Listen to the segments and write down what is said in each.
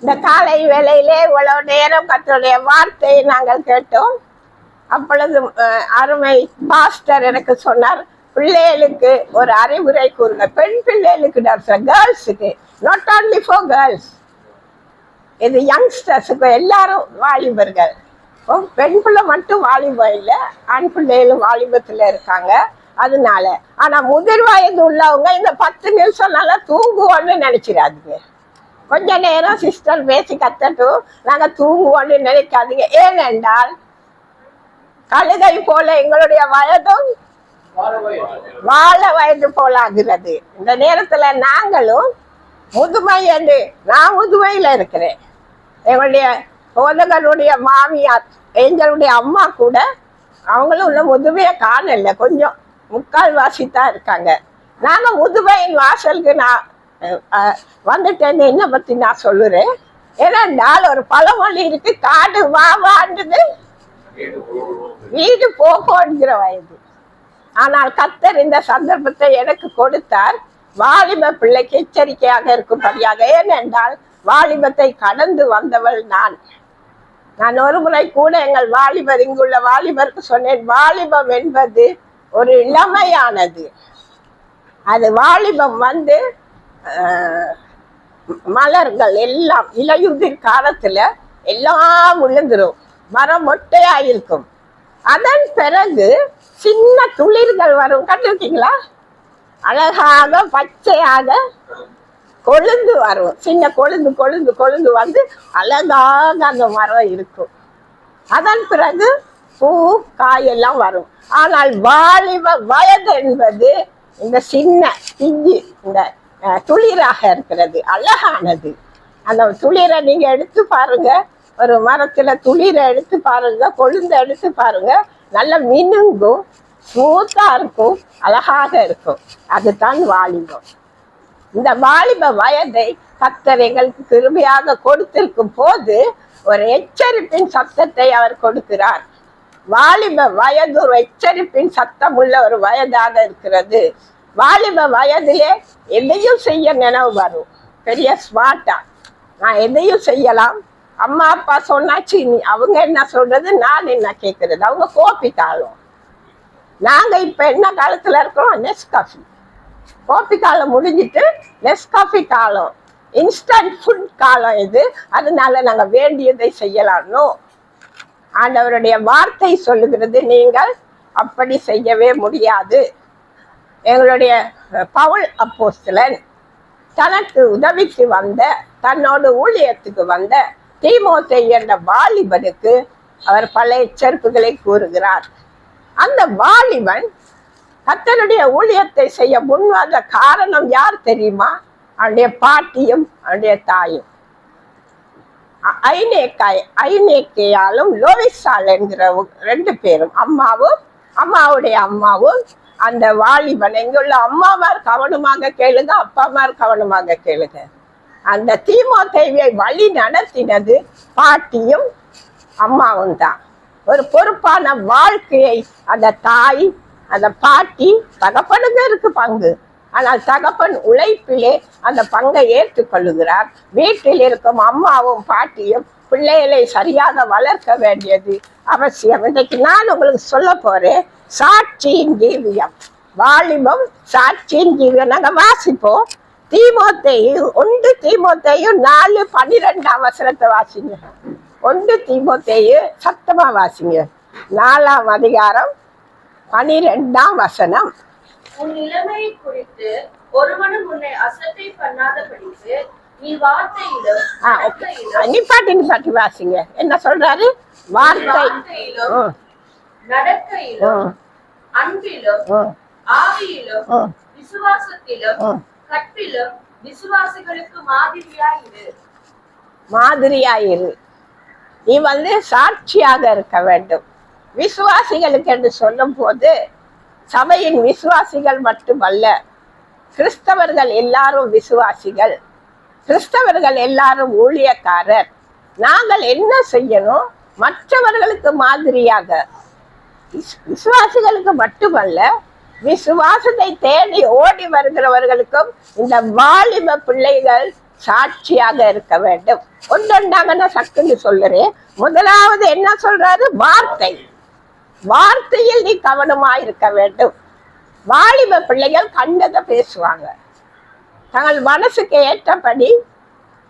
இந்த காலை வேளையிலே இவ்வளவு நேரம் கர்த்தருடைய வார்த்தையை நாங்கள் கேட்டோம். அப்பொழுது அருமை பாஸ்டர் எனக்கு சொன்னார், பிள்ளைகளுக்கு ஒரு அறிவுரை கூறுங்க. பெண் பிள்ளைகளுக்கு கேர்ள்ஸுக்கு, நாட் ஓன்லி ஃபார் கேர்ள்ஸ், இது யங்ஸ்டர்ஸுக்கு, எல்லாரும் வாலிபர்கள். பெண் பிள்ளை மட்டும் வாலிபம் இல்லை, ஆண் பிள்ளைகளும் வாலிபத்தில் இருக்காங்க. அதனால ஆனா முதிர் வயது உள்ளவங்க இந்த 10 நிமிஷம் நல்லா தூங்குவோன்னு நினைச்சிடாதீங்க. கொஞ்ச நேரம் சிஸ்டர் பேசி கத்தட்டும், நாங்க தூங்குவோன்னு நினைக்காதீங்க. ஏனென்றால் கழுதை போல எங்களுடைய வயதும் வாழ வயது போல ஆகிறது. இந்த நேரத்துல நாங்களும் முதுமை என்று, நான் முதுமையில இருக்கிறேன். எங்களுடைய போதகருடைய மாமியார், எங்களுடைய அம்மா கூட அவங்களும் உள்ள முதுமையை காணல, கொஞ்சம் முக்கால் வாசித்தான் இருக்காங்க. நாங்க முதுமையின் வாசலுக்கு நான் வந்துட்டேன்னு என்ன பத்தி நான் சொல்லுறேன். ஏன்னா ஒரு பழமொழி இருக்கு, காடு வாண்டது வீடு போகிற வயது. ஆனால் கர்த்தர் இந்த சந்தர்ப்பத்தை எனக்கு கொடுத்தார், வாலிப பிள்ளைக்கு எச்சரிக்கையாக இருக்கும்படியாக. ஏனென்றால் வாலிபத்தை கடந்து வந்தவள் நான். ஒரு முறை கூட எங்கள் வாலிபர், இங்குள்ள வாலிபருக்கு சொன்னேன், வாலிபம் என்பது ஒரு இளமையானது. அது வாலிபம் மலர்கள் எல்லாம் இலையுதிர் காலத்துல எல்லாம் விழுந்துரும், மரம் மொட்டையாயிருக்கும். அதன் பிறகு சின்ன துளிர்கள் வரும், கண்டிருக்கீங்களா? அழகாக பச்சையாக கொழுந்து வரும், சின்ன கொழுந்து கொழுந்து கொழுந்து வந்து அழகாக அந்த மரம் இருக்கும். அதன் பிறகு பூ காயெல்லாம் வரும். ஆனால் வாலிப வயது என்பது இந்த சின்ன பிஞ்சு, இந்த துளிராக இருக்கிறது, அழகானது. அந்த துளிரை நீங்க எடுத்து பாருங்க, ஒரு மரத்துல துளிரை எடுத்து பாருங்க, கொழுந்து எடுத்து பாருங்க, நல்ல மினுங்கும், ஸ்மூத்தா இருக்கும், அழகாக இருக்கும். அதுதான் வாலிபம். இந்த வாலிப வயதை கர்த்தர் எங்களுக்கு கிருபையாக கொடுத்திருக்கும் போது ஒரு எச்சரிப்பின் சத்தத்தை அவர் கொடுக்கிறார். வாலிப வயது ஒரு எச்சரிப்பின் சத்தம் உள்ள ஒரு வயதாக இருக்கிறது. வாலிப வயதிலே எதையும் செய்ய நினைவு வரும், பெரிய ஸ்மார்ட்டா நான் எதையும் செய்யலாம். அம்மா அப்பா சொன்னாச்சு, அவங்க என்ன சொல்றது, நான் என்ன கேட்கறது, அவங்க கோப்பி காலம். நாங்க இப்ப என்ன காலத்துல இருக்கிறோம், நெஸ்காஃபி. கோப்பி காலம் முடிஞ்சிட்டு நெஸ்காஃபி காலம், இன்ஸ்டன்ட் ஃபுட் காலம் இது. அதனால நாங்க வேண்டியதை செய்யலாம்னோ. ஆண்டவருடைய வார்த்தை சொல்லுகிறது, நீங்கள் அப்படி செய்யவே முடியாது. எங்களுடைய பவுல் அப்போஸ்தலன் தனக்கு உதவிக்கு வந்த, தன்னோட ஊழியத்துக்கு வந்த தீமோத்தேயு என்ற வாலிபனுக்கு அவர் பல எச்சரிப்புகளை கூறுகிறார். அந்த வாலிபன் கர்த்தருடைய ஊழியத்தை செய்ய முன்வந்த காரணம் யார் தெரியுமா? அவனுடைய பாட்டியும் அவனுடைய தாயும், ஐநேக்கையாலும் லோவிசால் என்கிற 2 பேரும், அம்மாவுடைய அம்மாவும் அந்த வாலிபன். இங்குள்ள அம்மாமார் கவனமாக கேளுங்க, அப்பாமார் கவனமாக கேளுங்க. அந்த தீமோத்தேயுவை வழி நடத்தினது பாட்டியும் அம்மாவும் தான். ஒரு பொறுப்பான வாழ்க்கையை அந்த தாய், அந்த பாட்டி, தகப்பனுக்கு இருக்கு பங்கு, ஆனால் தகப்பன் உழைப்பிலே அந்த பங்கை ஏற்றுக்கொள்ளுகிறார். வீட்டில் இருக்கும் அம்மாவும் பாட்டியும் பிள்ளைகளை சரியாக வளர்க்க வேண்டியது அவசியம். இன்றைக்கு நான் உங்களுக்கு சொல்ல போறேன், சாட்சியின் ஜீவியம். வாலிபம் சாட்சியின் ஜீவியம். நாங்க வாசிப்போம். தீமோத்தேயு 1 தீமோத்தேயு 4:12 வசனத்தை வாசிங்க. 1 தீமோத்தேயு சத்தமா வாசிங்க. 4ஆம் அதிகாரம் 12ஆம் வசனம். உன் நிலைமையை குறித்து ஒருவனும் உன்னை அசட்டை பண்ணாதபடிக்கு நீ வார்த்தையிலும் நிப்பாட்டி வாசிங்க. என்ன சொல்றாரு? வார்த்தையிலும் நடக்கையிலும் அன்பிலும் ஆவியிலும் விசுவாசத்திலும் கற்பிலும் விசுவாசிகளுக்கு மாதிரியாயிரு. நீ சாட்சியாக இருக்க வேண்டும். விசுவாசிகளுக்கு என்று சொல்லும் போது சபையின் விசுவாசிகள் மட்டுமல்ல, கிறிஸ்தவர்கள் எல்லாரும் விசுவாசிகள், கிறிஸ்தவர்கள் எல்லாரும் ஊழியக்காரர். நாங்கள் என்ன செய்யணும்? மற்றவர்களுக்கு மாதிரியாக, விசுவாசிகளுக்கு மட்டுமல்ல, விசுவாசத்தை தேடி ஓடி வருகிறவர்களுக்கும் இந்த வாலிப பிள்ளைகள் சாட்சியாக இருக்க வேண்டும். ஒன்றொன்றாக நான் சக்குன்னு சொல்லுறேன். முதலாவது என்ன சொல்றாரு? வார்த்தை. வார்த்தையில் நீ கவனமா இருக்க வேண்டும். வாலிப பிள்ளைகள் கண்டதை பேசுவாங்க. தங்கள் மனசுக்கு ஏற்றபடி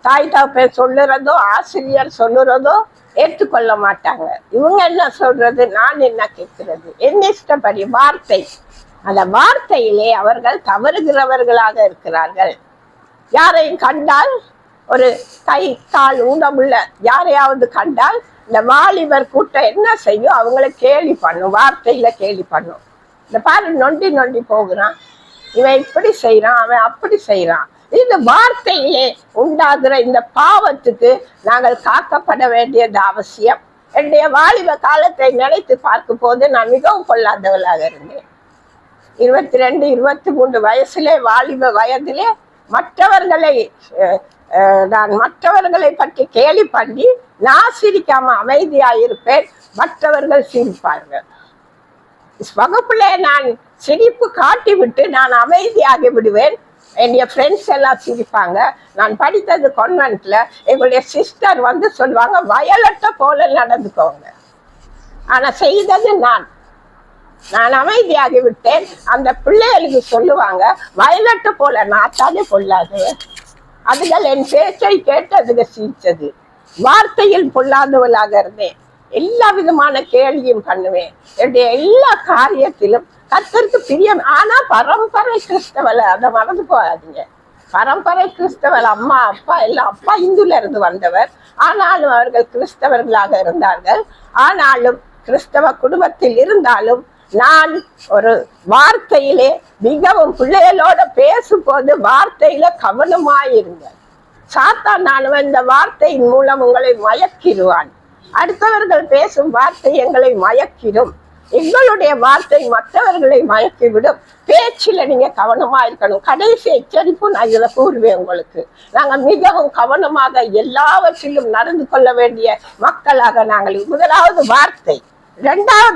தாய் தகப்பன் சொல்லுறதோ ஆசிரியர் சொல்லுறதோ ஏற்றுக்கொள்ள மாட்டாங்க. இவங்க என்ன சொல்றது, நான் என்ன கேட்கிறது, என்ன இஷ்டப்படி வார்த்தை. அந்த வார்த்தையிலே அவர்கள் தவறுகிறவர்களாக இருக்கிறார்கள். யாரையும் கண்டால், ஒரு கை கால் ஊனமுள்ள யாரையாவது கண்டால் இந்த வாலிபர் கூட்டம் என்ன செய்யும், அவங்கள கேலி பண்ணும், வார்த்தையில கேலி பண்ணும். இந்த பாரு நொண்டி நொண்டி போகிறான், இவன் இப்படி செய்யறான், அவன் அப்படி செய்யறான். இந்த வார்த்தையிலே உண்டாகிற இந்த பாவத்துக்கு நாங்கள் காக்கப்பட வேண்டியது அவசியம். என்னுடைய வாலிப காலத்தை நினைத்து பார்க்கும் போது நான் மிகவும் கொள்ளாதவளாக இருந்தேன். 22, 23 வயசுலே, வாலிப வயதிலே நான் மற்றவர்களை பற்றி கேலி பண்ணி நான் சிரிக்காம அமைதியாயிருப்பேன், மற்றவர்கள் சிரிப்பார்கள். வகுப்புல நான் சிரிப்பு காட்டி விட்டு நான் அமைதியாகி விடுவேன். என்னுடைய ஃப்ரெண்ட்ஸ் எல்லாம் சிரிப்பாங்க. நான் படித்தது கான்வென்ட்ல. எங்களுடைய சிஸ்டர் வந்து சொல்லுவாங்க, வயலட்டை போல நடந்துக்கோங்க. ஆனா செய்தது நான் அமைதியாகி விட்டேன். அந்த பிள்ளைகளுக்கு சொல்லுவாங்க, வயலட்டை போல நாத்தாலே பொல்லாது. அதுகள் என் பேச்சை கேட்டு அதுக சிரிச்சது. வார்த்தையில் பொல்லாதவளாக இருந்தேன். எல்லா விதமான கேள்வியும் பண்ணுவேன். என்னுடைய எல்லா காரியத்திலும் கர்த்தருக்கு பிரியம். ஆனா பரம்பரை கிறிஸ்தவல, அதை மறந்து போகாதீங்க. பரம்பரை கிறிஸ்தவர், அம்மா அப்பா எல்லாம், அப்பா இந்துல இருந்து வந்தவர், ஆனாலும் அவர்கள் கிறிஸ்தவர்களாக இருந்தார்கள். ஆனாலும் கிறிஸ்தவ குடும்பத்தில் இருந்தாலும் நான் ஒரு வார்த்தையிலே மிகவும் பிள்ளைகளோட பேசும்போது வார்த்தையில கவனமாயிருங்க. சாத்தான் நானும் இந்த வார்த்தையின் மூலம் உங்களை மயக்கிடுவான். அடுத்தவர்கள் பேசும் வார்த்தை எங்களை மயக்கிடும். எங்களுடைய வார்த்தை மற்றவர்களை மயக்கிவிடும். பேச்சில நீங்க கவனமா இருக்கணும். கடைசி எச்சரிப்பு நான் இதுல கூறுவேன் உங்களுக்கு. நாங்க மிகவும் கவனமாக எல்லாவற்றிலும் நடந்து கொள்ள வேண்டிய மக்களாக நாங்கள். முதலாவது வார்த்தை. 2வது